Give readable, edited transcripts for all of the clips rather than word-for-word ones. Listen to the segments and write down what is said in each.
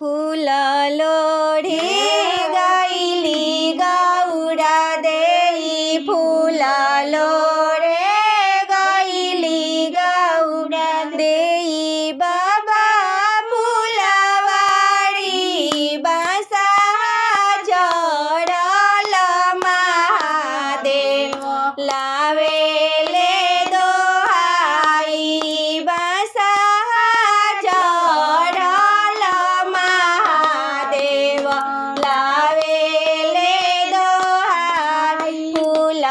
फुललो रे गाइली गौरा देई फुललो रे गाइली गौरा देई बाबा फुलवारी बासा चढ़ल महादेव लावेले दोहाई बासा चढ़ल महादेव लावेले दोहाई फूल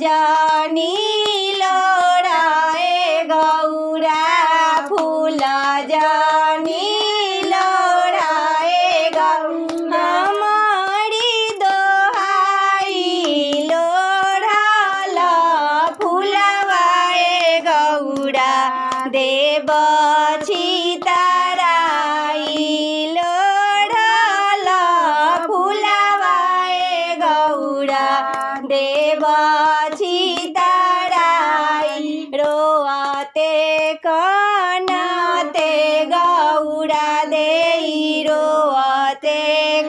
जानी लोड़ाए गौरा फूल जानी लोड़ाए गौरा हमारी दोहाई लोढ़ल फुलवाए गौरा देव छिताराई लोढ़ल फुलवाए गौरा देव छिताराई रोआते कनाते गौरा देई रोआते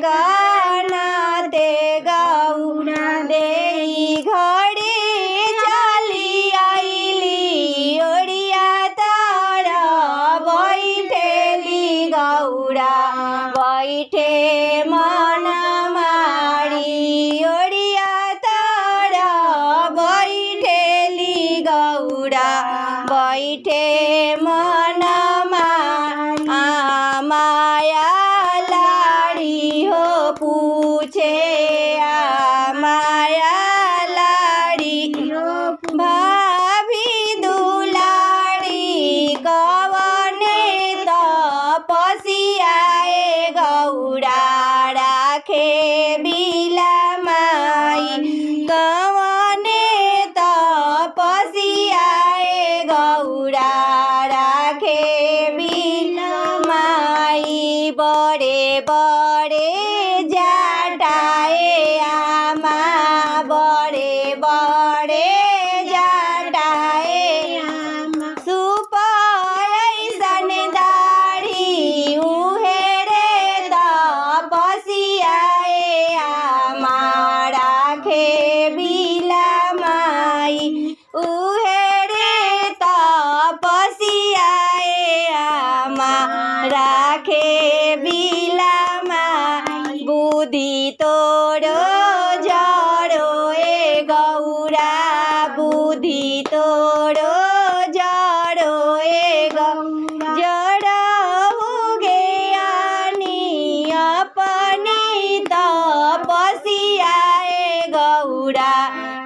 कनाते गौरा देई घरे चली आइली ओड़िया तर बैठेली गौरा बैठे मन मारी ओड़िया तर बैठेली गौरा बैठे मन माया लाड़ी हो पूछे माया लाड़ी हो भाभी दुलाड़ी कवने तपसियाए गौरा राखे बिलामाई कवने तपसियाए गौरा राखे बिलामाई बड़े बड़े जाटाए आमा बड़े बड़े जाटाए आमा सुपैसन दाढ़ी उहेरे तपसियाए आमा राखे बिलामाई उहेरे तपसियाए आमा राखे बिलामाई बुद्धि तोरो जड़ो ए गौरा बुद्धि तोरो जड़ो ए गौरा जड़ो ज्ञानी अपनी तपसियाए गौरा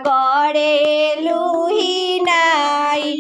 करे लुही नाई